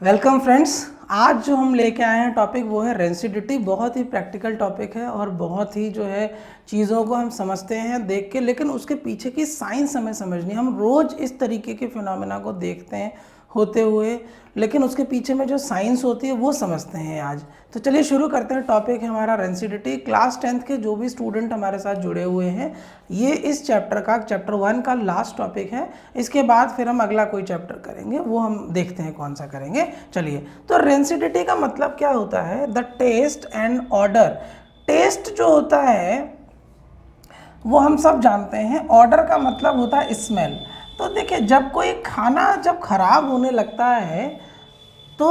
Welcome friends. आज जो हम लेके आए हैं टॉपिक वो है रेंसिडिटी। बहुत ही प्रैक्टिकल टॉपिक है और बहुत ही जो है चीज़ों को हम समझते हैं देख के, लेकिन उसके पीछे की साइंस हमें समझनी। हम रोज़ इस तरीके के फिनोमेना को देखते हैं होते हुए, लेकिन उसके पीछे में जो साइंस होती है वो समझते हैं आज। तो चलिए शुरू करते हैं। टॉपिक है हमारा रेंसिडिटी। क्लास 10th के जो भी स्टूडेंट हमारे साथ जुड़े हुए हैं, ये इस चैप्टर 1 का लास्ट टॉपिक है। इसके बाद फिर हम अगला कोई चैप्टर करेंगे, वो हम देखते हैं कौन सा करेंगे। चलिए, तो रेंसिडिटी का मतलब क्या होता है? The taste and odour. Taste जो होता है वो हम सब जानते हैं, ऑर्डर का मतलब होता है स्मेल। तो देखिए, जब कोई खाना जब खराब होने लगता है तो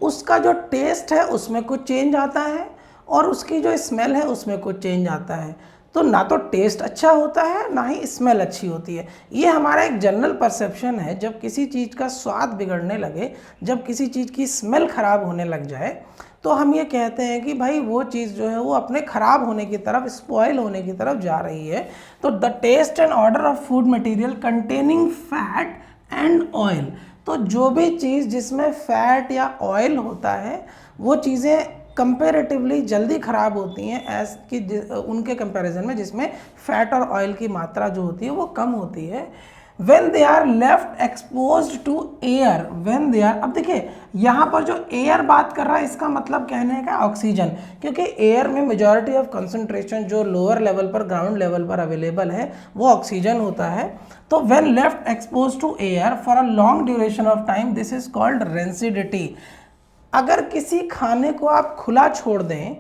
उसका जो टेस्ट है उसमें कुछ चेंज आता है और उसकी जो स्मेल है उसमें कुछ चेंज आता है। तो ना तो टेस्ट अच्छा होता है ना ही स्मेल अच्छी होती है। ये हमारा एक जनरल परसेप्शन है। जब किसी चीज़ का स्वाद बिगड़ने लगे, जब किसी चीज़ की स्मेल खराब होने लग जाए, तो हम ये कहते हैं कि भाई वो चीज़ जो है वो अपने ख़राब होने की तरफ, स्पॉइल होने की तरफ जा रही है। तो the taste and odour of food material containing fat and oil. तो जो भी चीज़ जिसमें फैट या ऑयल होता है वो चीज़ें कंपेरेटिवली जल्दी ख़राब होती हैं एज कि उनके कंपैरिजन में जिसमें फैट और ऑयल की मात्रा जो होती है वो कम होती है। When they are left exposed to air, when they are, अब देखिए यहाँ पर जो एयर बात कर रहा है इसका मतलब कहने का ऑक्सीजन, क्योंकि एयर में मेजॉरिटी ऑफ कंसंट्रेशन जो लोअर लेवल पर, ग्राउंड लेवल पर अवेलेबल है वो ऑक्सीजन होता है। तो when left exposed to air for a long duration of time, this is called rancidity। अगर किसी खाने को आप खुला छोड़ दें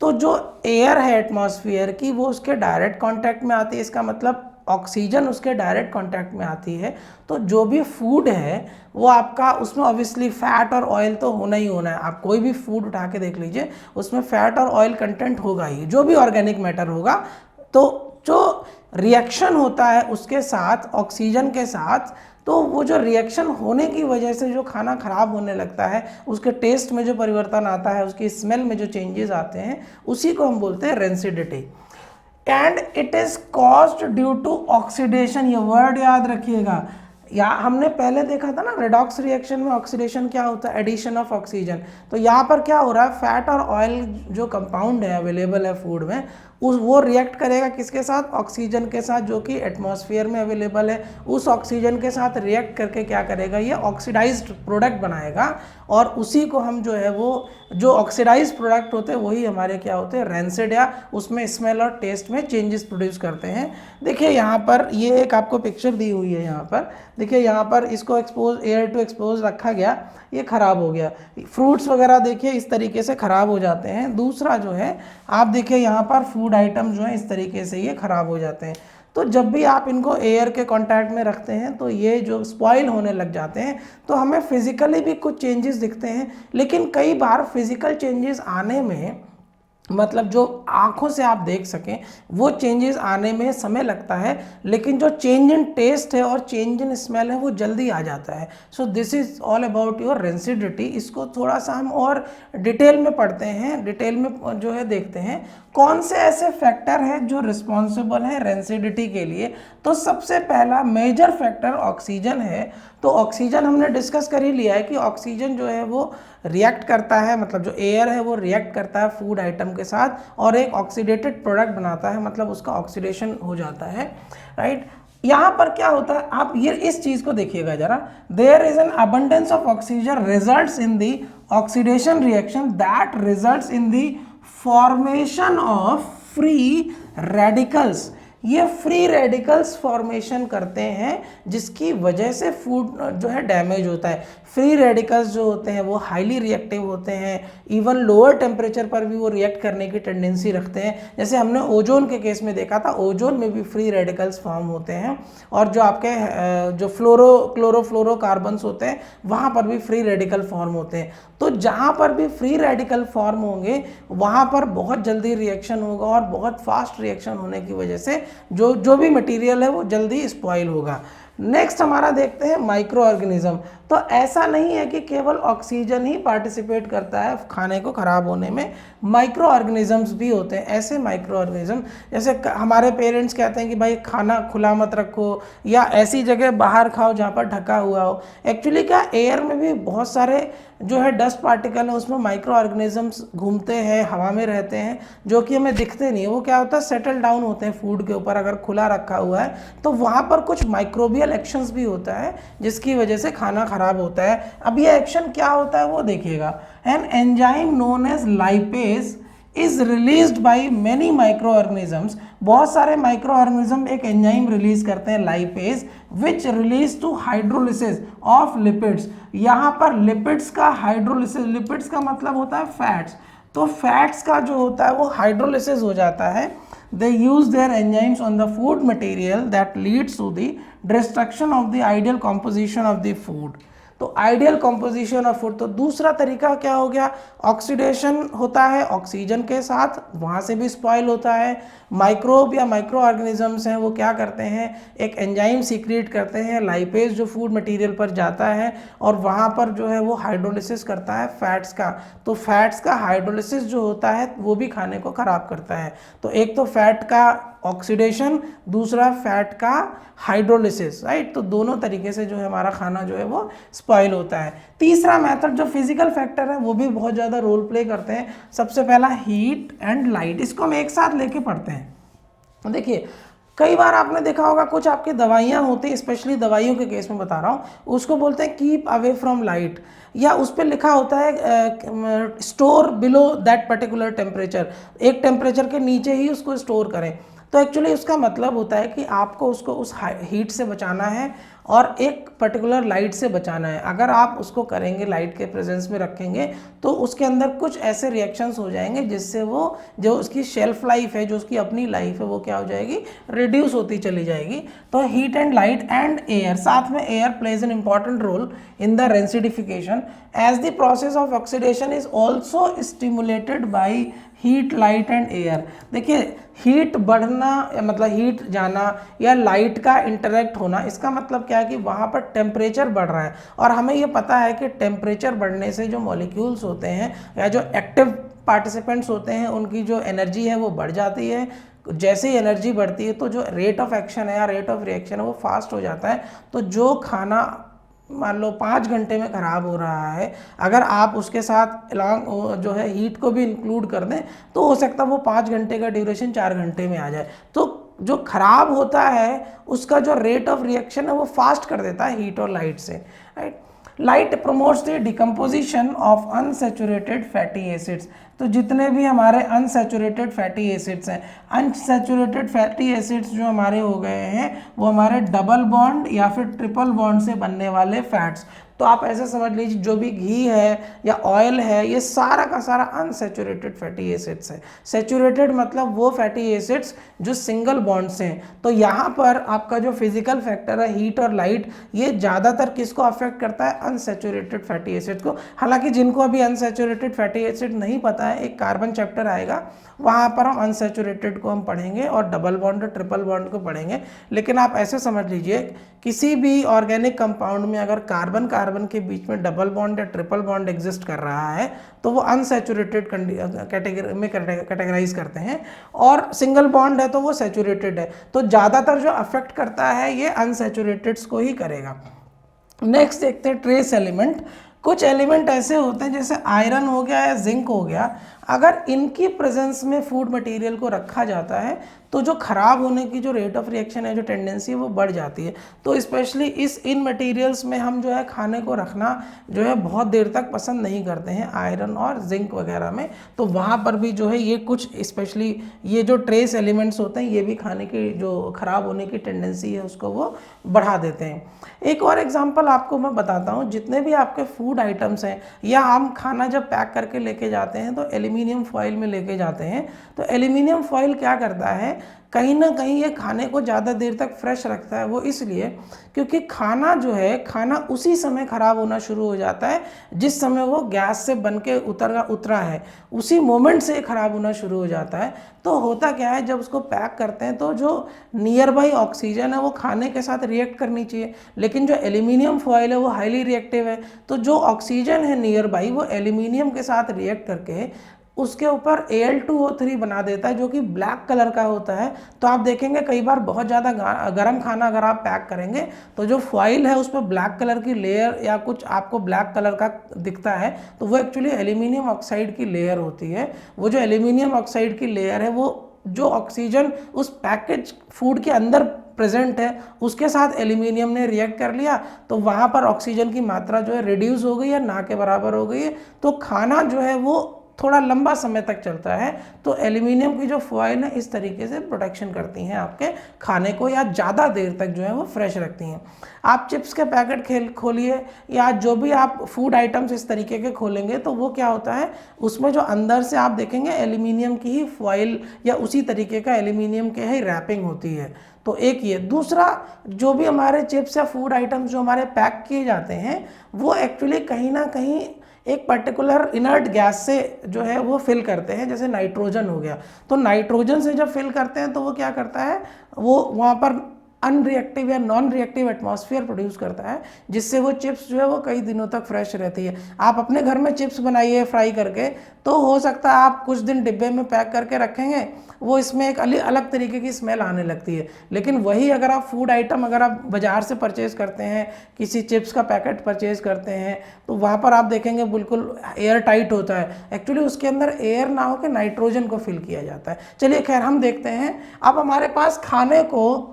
तो जो एयर है एटमॉस्फेयर की वो उसके डायरेक्ट कांटेक्ट में आती है, इसका मतलब ऑक्सीजन उसके डायरेक्ट कांटेक्ट में आती है। तो जो भी फूड है वो आपका, उसमें ऑब्वियसली फैट और ऑयल तो होना ही होना है। आप कोई भी फूड उठा के देख लीजिए, उसमें फैट और ऑयल कंटेंट होगा ही, जो भी ऑर्गेनिक मैटर होगा। तो जो रिएक्शन होता है उसके साथ, ऑक्सीजन के साथ, तो वो जो रिएक्शन होने की वजह से जो खाना ख़राब होने लगता है, उसके टेस्ट में जो परिवर्तन आता है, उसकी स्मेल में जो चेंजेस आते हैं, उसी को हम बोलते हैं rancidity. And it is caused due to oxidation. ये वर्ड याद रखिएगा। या हमने पहले देखा था ना, रेडॉक्स रिएक्शन में ऑक्सीडेशन क्या होता है? Addition of oxygen. तो यहाँ पर क्या हो रहा है? फैट और ऑयल जो कंपाउंड है अवेलेबल है फूड में, वो रिएक्ट करेगा किसके साथ? ऑक्सीजन के साथ, जो कि एटमॉस्फेयर में अवेलेबल है। उस ऑक्सीजन के साथ रिएक्ट करके क्या करेगा? ये ऑक्सीडाइज्ड प्रोडक्ट बनाएगा और उसी को हम जो है वो, जो ऑक्सीडाइज्ड प्रोडक्ट होते हैं वही हमारे क्या होते हैं? रैंसिड, या उसमें स्मेल और टेस्ट में चेंजेस प्रोड्यूस करते हैं। देखिए यहाँ पर ये एक आपको पिक्चर दी हुई है। यहाँ पर देखिए, यहाँ पर इसको एक्सपोज, एयर टू एक्सपोज रखा गया, ये ख़राब हो गया। फ्रूट्स वगैरह देखिए इस तरीके से ख़राब हो जाते हैं। दूसरा जो है आप देखिए यहाँ पर फूड आइटम जो है इस तरीके से ये ख़राब हो जाते हैं। तो जब भी आप इनको एयर के कांटेक्ट में रखते हैं तो ये जो स्पॉइल होने लग जाते हैं। तो हमें फिजिकली भी कुछ चेंजेस दिखते हैं, लेकिन कई बार फिजिकल चेंजेस आने में, मतलब जो आँखों से आप देख सकें, वो चेंजेस आने में समय लगता है, लेकिन जो चेंज इन टेस्ट है और चेंज इन स्मेल है वो जल्दी आ जाता है। So this is all about your rancidity. इसको थोड़ा सा हम और डिटेल में पढ़ते हैं, डिटेल में जो है देखते हैं कौन से ऐसे फैक्टर हैं जो रिस्पॉन्सिबल हैं रेंसिडिटी के लिए। तो सबसे पहला मेजर फैक्टर ऑक्सीजन है। तो ऑक्सीजन हमने डिस्कस कर ही लिया है कि ऑक्सीजन जो है वो रिएक्ट करता है, मतलब जो एयर है वो रिएक्ट करता है फूड आइटम के साथ और एक ऑक्सीडेटेड प्रोडक्ट बनाता है, मतलब उसका ऑक्सीडेशन हो जाता है, राइट। यहाँ पर क्या होता है, आप ये इस चीज़ को देखिएगा ज़रा। There is an abundance of oxygen results in the oxidation reaction that results in the formation of free radicals. ये फ्री रेडिकल्स फॉर्मेशन करते हैं जिसकी वजह से फूड जो है डैमेज होता है। फ्री रेडिकल्स जो होते हैं वो हाईली रिएक्टिव होते हैं, इवन लोअर टेम्परेचर पर भी वो रिएक्ट करने की टेंडेंसी रखते हैं। जैसे हमने ओजोन के केस में देखा था, ओजोन में भी फ्री रेडिकल्स फॉर्म होते हैं, और जो आपके जो क्लोरोफ्लोरोकार्बन्स होते हैं वहाँ पर भी फ्री रेडिकल फॉर्म होते हैं। तो जहाँ पर भी फ्री रेडिकल फॉर्म होंगे वहाँ पर बहुत जल्दी रिएक्शन होगा और बहुत फास्ट रिएक्शन होने की वजह से जो भी मटेरियल है वो जल्दी स्पॉइल होगा। नेक्स्ट हमारा देखते हैं माइक्रो ऑर्गेनिज्म। तो ऐसा नहीं है कि केवल ऑक्सीजन ही पार्टिसिपेट करता है खाने को ख़राब होने में, माइक्रो ऑर्गेनिजम्स भी होते हैं। ऐसे माइक्रो ऑर्गेनिज्म जैसे हमारे पेरेंट्स कहते हैं कि भाई खाना खुला मत रखो या ऐसी जगह बाहर खाओ जहाँ पर ढका हुआ हो। एक्चुअली क्या एयर में भी बहुत सारे जो है डस्ट पार्टिकल है, उसमें माइक्रो ऑर्गेनिजम्स घूमते हैं, हवा में रहते हैं, जो कि हमें दिखते नहीं है। वो क्या होता है, सेटल डाउन होते हैं फूड के ऊपर अगर खुला रखा हुआ है, तो वहाँ पर कुछ माइक्रोबियल एक्शंस भी होता है जिसकी वजह से खाना खराब होता है। अब ये एक्शन क्या होता है वो देखिएगा। An enzyme known as lipase is released by many micro organisms. बहुत सारे माइक्रो ऑर्गेनिज्म एक एंजाइम रिलीज करते हैं lipase, which release to hydrolysis of lipids. यहाँ पर लिपिड्स का हाइड्रोलिसिस, लिपिड्स का मतलब होता है फैट्स, तो फैट्स का जो होता है वो हाइड्रोलिसिस हो जाता है। They use their enzymes on the food material that leads to the destruction of the ideal composition of the food. तो आइडियल कॉम्पोजिशन ऑफ फूड। तो दूसरा तरीका क्या हो गया, ऑक्सीडेशन होता है ऑक्सीजन के साथ, वहाँ से भी स्पॉइल होता है। माइक्रोब या माइक्रो ऑर्गेनिजम्स हैं वो क्या करते हैं, एक एंजाइम सीक्रेट करते हैं लाइपेज जो फूड मटेरियल पर जाता है और वहाँ पर जो है वो हाइड्रोलिसिस करता है फैट्स का। तो फैट्स का हाइड्रोलिसिस जो होता है वो भी खाने को ख़राब करता है। तो एक तो फैट का ऑक्सीडेशन, दूसरा फैट का हाइड्रोलिसिस, राइट। तो दोनों तरीके से जो है हमारा खाना जो है वो स्पॉइल होता है। तीसरा मेथड जो फिजिकल फैक्टर है वो भी बहुत ज़्यादा रोल प्ले करते हैं। सबसे पहला हीट एंड लाइट, इसको हम एक साथ लेके पढ़ते हैं। देखिए कई बार आपने देखा होगा कुछ आपकी दवाइयाँ होती हैं, स्पेशली दवाइयों के केस में बता रहा हूँ, उसको बोलते हैं कीप अवे फ्रॉम लाइट, या उस पर लिखा होता है store below that particular temperature, एक टेम्परेचर के नीचे ही उसको स्टोर करें। तो एक्चुअली उसका मतलब होता है कि आपको उसको उस हीट से बचाना है और एक पर्टिकुलर लाइट से बचाना है। अगर आप उसको करेंगे, लाइट के प्रेजेंस में रखेंगे, तो उसके अंदर कुछ ऐसे रिएक्शंस हो जाएंगे जिससे वो जो उसकी शेल्फ लाइफ है, जो उसकी अपनी लाइफ है, वो क्या हो जाएगी, रिड्यूस होती चली जाएगी। तो heat and light and air, साथ में air plays an important role in the rancidification as the process of oxidation is also stimulated by heat, light and air. देखिए हीट बढ़ना मतलब हीट जाना या लाइट का इंटरेक्ट होना, इसका मतलब क्या है कि वहाँ पर टेम्परेचर बढ़ रहा है, और हमें ये पता है कि टेम्परेचर बढ़ने से जो मॉलिक्यूल्स होते हैं या जो एक्टिव पार्टिसिपेंट्स होते हैं उनकी जो एनर्जी है वो बढ़ जाती है। जैसे ही एनर्जी बढ़ती है तो जो रेट ऑफ एक्शन है या रेट ऑफ रिएक्शन है वो फास्ट हो जाता है। तो जो खाना मान लो 5 घंटे में ख़राब हो रहा है, अगर आप उसके साथ अलॉन्ग जो है हीट को भी इंक्लूड कर दें तो हो सकता है वो 5 घंटे का ड्यूरेशन 4 घंटे में आ जाए। तो जो ख़राब होता है उसका जो रेट ऑफ रिएक्शन है वो फास्ट कर देता है हीट और लाइट से, right. Light promotes the decomposition of unsaturated fatty acids. तो जितने भी हमारे अनसैचुरेटेड फैटी एसिड्स हैं, अनसैचुरेटेड फैटी एसिड्स जो हमारे हो गए हैं वो हमारे डबल बॉन्ड या फिर ट्रिपल बॉन्ड से बनने वाले फैट्स। तो आप ऐसे समझ लीजिए जो भी घी है या ऑयल है ये सारा का सारा अनसैचुरेटेड फैटी एसिड्स है। सैचुरेटेड मतलब वो फैटी एसिड्स जो सिंगल बॉन्ड से हैं। तो यहाँ पर आपका जो फिजिकल फैक्टर है हीट और लाइट, ये ज़्यादातर किसको अफेक्ट करता है, अनसैचुरेटेड फैटी एसिड को। हालांकि जिनको अभी अनसैचुरेटेड फैटी एसिड नहीं पता है, एक कार्बन चैप्टर आएगा वहाँ पर हम अनसैचुरेटेड को हम पढ़ेंगे और डबल बॉन्ड और ट्रिपल बॉन्ड को पढ़ेंगे। लेकिन आप ऐसे समझ लीजिए किसी भी ऑर्गेनिक कंपाउंड में अगर कार्बन कार्बन के बीच में डबल बॉन्ड या ट्रिपल बॉन्ड एग्जिस्ट कर रहा है तो वो अनसैचुरेटेड कैटेगरी में कैटेगराइज करते हैं, और सिंगल बॉन्ड है तो वो सैचुरेटेड है। तो ज़्यादातर जो अफेक्ट करता है ये अनसैचुरेटेड्स को ही करेगा। नेक्स्ट देखते हैं ट्रेस एलिमेंट। कुछ एलिमेंट ऐसे होते हैं जैसे आयरन हो गया या जिंक हो गया, अगर इनकी प्रेजेंस में फूड मटेरियल को रखा जाता है तो जो ख़राब होने की जो रेट ऑफ रिएक्शन है, जो टेंडेंसी है वो बढ़ जाती है। तो स्पेशली इन मटेरियल्स में हम जो है खाने को रखना जो है बहुत देर तक पसंद नहीं करते हैं, आयरन और जिंक वगैरह में। तो वहाँ पर भी जो है ये कुछ स्पेशली ये जो ट्रेस एलिमेंट्स होते हैं ये भी खाने की जो ख़राब होने की टेंडेंसी है उसको वो बढ़ा देते हैं। एक और एग्जांपल आपको मैं बताता हूँ, जितने भी आपके फूड आइटम्स हैं या हम खाना जब पैक करके लेके जाते हैं तो एल्यूमिनियम फॉइल में लेके जाते हैं। तो एल्यूमिनियम फॉइल क्या करता है कहीं ना कहीं ये खाने को ज़्यादा देर तक फ्रेश रखता है। वो इसलिए क्योंकि खाना जो है, खाना उसी समय ख़राब होना शुरू हो जाता है जिस समय वो गैस से बन के उतरा है, उसी मोमेंट से ख़राब होना शुरू हो जाता है। तो होता क्या है, जब उसको पैक करते हैं तो जो नियर बाई ऑक्सीजन है वो खाने के साथ रिएक्ट करनी चाहिए, लेकिन जो एल्यूमिनियम फॉयल है वो हाईली रिएक्टिव है। तो जो ऑक्सीजन है नियर बाई वो एल्यूमिनियम के साथ रिएक्ट करके उसके ऊपर Al2O3 बना देता है, जो कि ब्लैक कलर का होता है। तो आप देखेंगे कई बार बहुत ज़्यादा गर्म खाना अगर आप पैक करेंगे तो जो फॉइल है उस पर ब्लैक कलर की लेयर या कुछ आपको ब्लैक कलर का दिखता है, तो वो एक्चुअली एल्यूमिनियम ऑक्साइड की लेयर होती है। वो जो एल्यूमिनियम ऑक्साइड की लेयर है वो जो ऑक्सीजन उस पैकेज फूड के अंदर प्रेजेंट है उसके साथ एल्यूमिनियम ने रिएक्ट कर लिया, तो वहाँ पर ऑक्सीजन की मात्रा जो है रिड्यूस हो गई है, ना के बराबर हो गई है। तो खाना जो है वो थोड़ा लंबा समय तक चलता है। तो एल्यूमिनियम की जो फॉइल है इस तरीके से प्रोटेक्शन करती हैं आपके खाने को, या ज़्यादा देर तक जो है वो फ्रेश रखती हैं। आप चिप्स के पैकेट खोलिए या जो भी आप फूड आइटम्स इस तरीके के खोलेंगे तो वो क्या होता है, उसमें जो अंदर से आप देखेंगे एल्यूमिनियम की ही फॉइल या उसी तरीके का एल्यूमिनियम के ही रैपिंग होती है। तो एक ये, दूसरा जो भी हमारे चिप्स या फूड आइटम्स जो हमारे पैक किए जाते हैं वो एक्चुअली कहीं ना कहीं एक पर्टिकुलर इनर्ट गैस से जो है वो फिल करते हैं, जैसे नाइट्रोजन हो गया। तो नाइट्रोजन से जब फिल करते हैं तो वो क्या करता है, वो वहाँ पर अनरिएक्टिव या नॉन रिएक्टिव एटमॉस्फेयर प्रोड्यूस करता है, जिससे वो चिप्स जो है वो कई दिनों तक फ्रेश रहती है। आप अपने घर में चिप्स बनाइए फ्राई करके, तो हो सकता है आप कुछ दिन डिब्बे में पैक करके रखेंगे, वो इसमें एक अलग तरीके की स्मेल आने लगती है। लेकिन वही अगर आप फूड आइटम अगर आप बाज़ार से परचेज़ करते हैं, किसी चिप्स का पैकेट परचेज़ करते हैं, तो वहाँ पर आप देखेंगे बिल्कुल एयर टाइट होता है। एक्चुअली उसके अंदर एयर ना हो के नाइट्रोजन को फिल किया जाता है। चलिए खैर हम देखते हैं, अब हमारे पास खाने को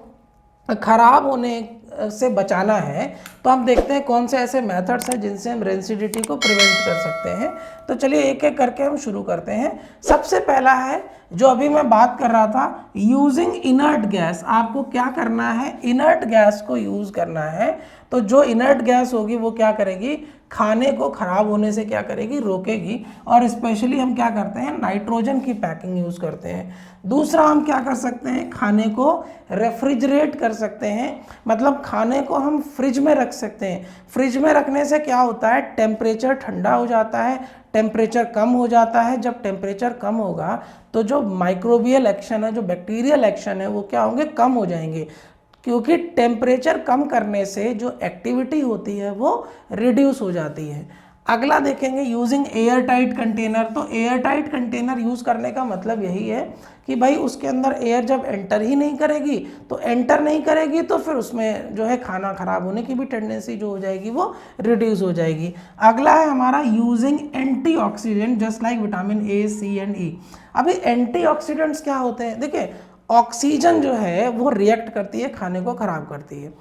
खराब होने से बचाना है तो हम देखते हैं कौन से ऐसे मेथड्स हैं जिनसे हम रेंसिडिटी को प्रिवेंट कर सकते हैं। तो चलिए एक एक करके हम शुरू करते हैं। सबसे पहला है जो अभी मैं बात कर रहा था, यूजिंग इनर्ट गैस। आपको क्या करना है, इनर्ट गैस को यूज़ करना है। तो जो इनर्ट गैस होगी वो क्या करेगी, खाने को ख़राब होने से क्या करेगी, रोकेगी। और स्पेशली हम क्या करते हैं, नाइट्रोजन की पैकिंग यूज़ करते हैं। दूसरा हम क्या कर सकते हैं, खाने को रेफ्रिजरेट कर सकते हैं, मतलब खाने को हम फ्रिज में रख सकते हैं। फ्रिज में रखने से क्या होता है, टेम्परेचर ठंडा हो जाता है, टेम्परेचर कम हो जाता है। जब टेम्परेचर कम होगा तो जो माइक्रोबियल एक्शन है, जो बैक्टीरियल एक्शन है, वो क्या होंगे, कम हो जाएंगे, क्योंकि टेम्परेचर कम करने से जो एक्टिविटी होती है वो रिड्यूस हो जाती है। अगला देखेंगे यूजिंग एयर टाइट कंटेनर। तो एयर टाइट कंटेनर यूज़ करने का मतलब यही है कि भाई उसके अंदर एयर जब एंटर ही नहीं करेगी, तो एंटर नहीं करेगी तो फिर उसमें जो है खाना ख़राब होने की भी टेंडेंसी जो हो जाएगी वो रिड्यूस हो जाएगी। अगला है हमारा using antioxidant just like vitamin A, C and E. अभी एंटीऑक्सीडेंट्स क्या होते हैं, देखिए ऑक्सीजन जो है वो रिएक्ट करती है, खाने को ख़राब करती है।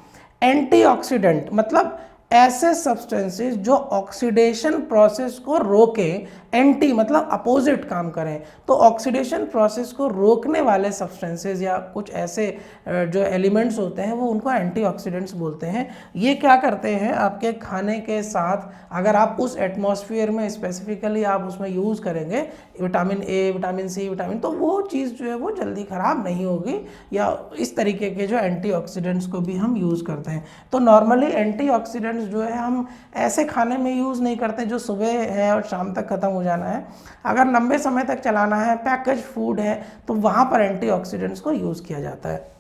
एंटीऑक्सीडेंट मतलब ऐसे सब्सटेंसेस जो ऑक्सीडेशन प्रोसेस को रोके, एंटी मतलब अपोजिट काम करें, तो ऑक्सीडेशन प्रोसेस को रोकने वाले सब्सटेंसेस या कुछ ऐसे जो एलिमेंट्स होते हैं वो उनको एंटीऑक्सीडेंट्स बोलते हैं। ये क्या करते हैं, आपके खाने के साथ अगर आप उस एटमॉस्फेयर में स्पेसिफिकली आप उसमें यूज़ करेंगे vitamin A, vitamin C, vitamin, तो वो चीज़ जो है वो जल्दी ख़राब नहीं होगी, या इस तरीके के जो एंटीऑक्सीडेंट्स को भी हम यूज़ करते हैं। तो नॉर्मली एंटीऑक्सीडेंट्स जो है हम ऐसे खाने में यूज़ नहीं करते जो सुबह है और शाम तक ख़त्म हो जाना है। अगर लंबे समय तक चलाना है, पैकेज फूड है, तो वहाँ पर एंटीऑक्सीडेंट्स को यूज़ किया जाता है।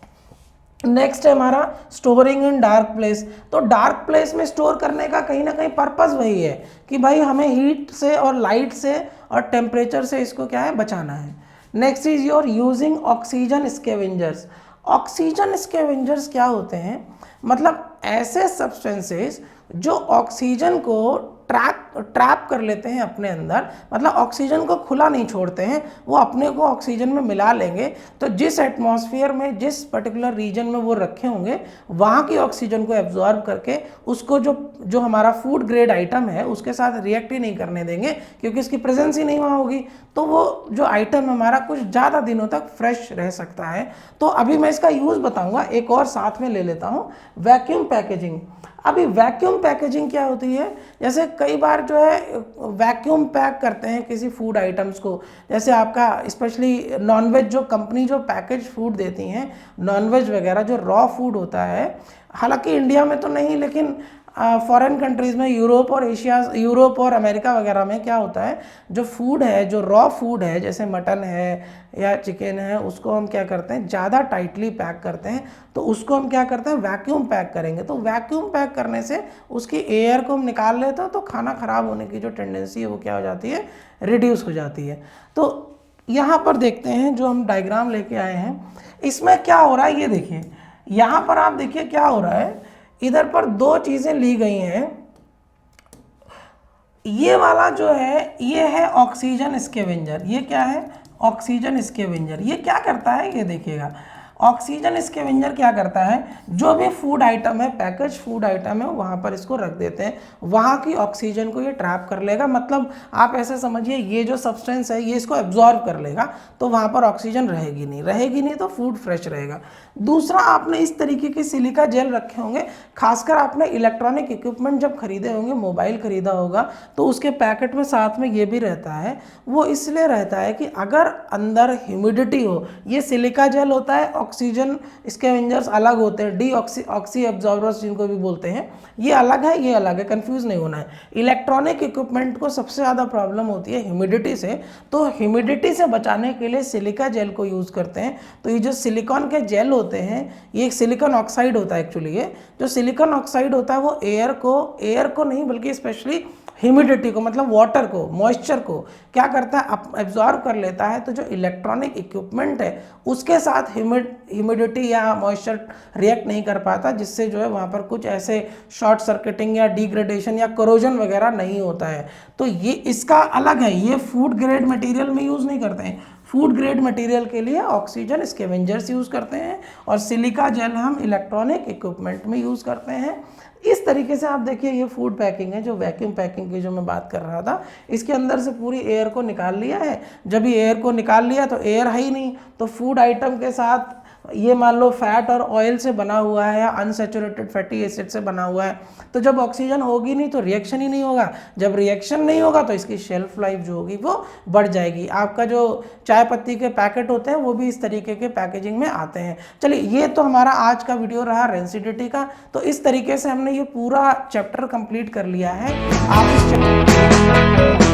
नेक्स्ट है हमारा स्टोरिंग इन डार्क प्लेस। तो डार्क प्लेस में स्टोर करने का कहीं ना कहीं पर्पज़ वही है कि भाई हमें हीट से और लाइट से और टेम्परेचर से इसको क्या है, बचाना है। Next is your using oxygen scavengers. Oxygen scavengers क्या होते हैं, मतलब ऐसे सब्सटेंसेस जो ऑक्सीजन को ट्रैप कर लेते हैं अपने अंदर, मतलब ऑक्सीजन को खुला नहीं छोड़ते हैं, वो अपने को ऑक्सीजन में मिला लेंगे। तो जिस एटमॉस्फेयर में, जिस पर्टिकुलर रीजन में वो रखे होंगे, वहाँ की ऑक्सीजन को एब्जॉर्ब करके उसको जो हमारा फूड ग्रेड आइटम है उसके साथ रिएक्ट ही नहीं करने देंगे, क्योंकि इसकी प्रेजेंस ही नहीं वहाँ होगी। तो वो जो आइटम हमारा कुछ ज़्यादा दिनों तक फ्रेश रह सकता है। तो अभी मैं इसका यूज़ बताऊँगा, एक और साथ में ले लेता हूँ। Vacuum packaging. अभी वैक्यूम पैकेजिंग क्या होती है, जैसे कई बार जो है वैक्यूम पैक करते हैं किसी फूड आइटम्स को, जैसे आपका स्पेशली नॉनवेज जो कंपनी जो पैकेज फूड देती हैं, नॉनवेज वगैरह जो रॉ फूड होता है, हालांकि इंडिया में तो नहीं लेकिन फॉरेन कंट्रीज़ में, यूरोप और अमेरिका वगैरह में क्या होता है, जो फूड है, जो रॉ फूड है जैसे मटन है या चिकन है, उसको हम क्या करते हैं ज़्यादा टाइटली पैक करते हैं, तो उसको हम क्या करते हैं वैक्यूम पैक करेंगे। तो वैक्यूम पैक करने से उसकी एयर को हम निकाल लेते हैं, तो खाना ख़राब होने की जो टेंडेंसी है वो क्या हो जाती है, रिड्यूस हो जाती है। तो यहाँ पर देखते हैं जो हम डायग्राम लेके आए हैं, इसमें क्या हो रहा है ये देखिए, यहाँ पर आप देखिए क्या हो रहा है, इधर पर दो चीज़ें ली गई हैं। ये वाला जो है ये है ऑक्सीजन स्कैवेंजर। ये क्या है, ऑक्सीजन स्कैवेंजर। ये क्या करता है ये देखिएगा, ऑक्सीजन स्कैवेंजर क्या करता है, जो भी फूड आइटम है, पैकेज फूड आइटम है, वहाँ पर इसको रख देते हैं, वहाँ की ऑक्सीजन को ये ट्रैप कर लेगा। मतलब आप ऐसे समझिए ये जो सब्सटेंस है ये इसको एब्जॉर्ब कर लेगा, तो वहाँ पर ऑक्सीजन रहेगी नहीं तो फूड फ्रेश रहेगा। दूसरा, आपने इस तरीके के सिलिका जेल रखे होंगे, खासकर आपने इलेक्ट्रॉनिक इक्विपमेंट जब खरीदे होंगे, मोबाइल खरीदा होगा, तो उसके पैकेट में साथ में ये भी रहता है। वो इसलिए रहता है कि अगर अंदर ह्यूमिडिटी हो, ये सिलिका जेल होता है, ऑक्सीजन स्कैवेंजर्स अलग होते हैं, ऑक्सी एब्जॉर्बर्स जिनको भी बोलते हैं, ये अलग है, ये अलग है, कंफ्यूज नहीं होना है। इलेक्ट्रॉनिक इक्विपमेंट को सबसे ज़्यादा प्रॉब्लम होती है ह्यूमिडिटी से, तो ह्यूमिडिटी से बचाने के लिए सिलिका जेल को यूज़ करते हैं। तो ये जो सिलिकॉन के जेल होते हैं, ये एक सिलिकॉन ऑक्साइड होता है एक्चुअली। ये जो सिलिकॉन ऑक्साइड होता है वो एयर को नहीं बल्कि स्पेशली ह्यूमिडिटी को, मतलब वाटर को, मॉइस्चर को क्या करता है, एब्जॉर्ब कर लेता है। तो जो इलेक्ट्रॉनिक इक्विपमेंट है उसके साथ ह्यूमिडिटी या मॉइस्चर रिएक्ट नहीं कर पाता, जिससे जो है वहाँ पर कुछ ऐसे शॉर्ट सर्किटिंग या डिग्रेडेशन या करोजन वगैरह नहीं होता है। तो ये इसका अलग है, ये फूड ग्रेड मटेरियल में यूज़ नहीं करते हैं। फूड ग्रेड मटेरियल के लिए ऑक्सीजन स्कैवेंजर्स यूज़ करते हैं और सिलिका जेल हम इलेक्ट्रॉनिक इक्विपमेंट में यूज़ करते हैं। इस तरीके से आप देखिए ये फूड पैकिंग है, जो वैक्यूम पैकिंग की जो मैं बात कर रहा था, इसके अंदर से पूरी एयर को निकाल लिया है। जब ये एयर को निकाल लिया तो एयर है ही नहीं, तो फूड आइटम के साथ ये मान लो फैट और ऑयल से बना हुआ है या अनसैचुरेटेड फैटी एसिड से बना हुआ है, तो जब ऑक्सीजन होगी नहीं तो रिएक्शन ही नहीं होगा। जब रिएक्शन नहीं होगा तो इसकी शेल्फ लाइफ जो होगी वो बढ़ जाएगी। आपका जो चाय पत्ती के पैकेट होते हैं वो भी इस तरीके के पैकेजिंग में आते हैं। चलिए, ये तो हमारा आज का वीडियो रहा रेंसिडिटी का। तो इस तरीके से हमने ये पूरा चैप्टर कंप्लीट कर लिया है। आप इस चैप्टर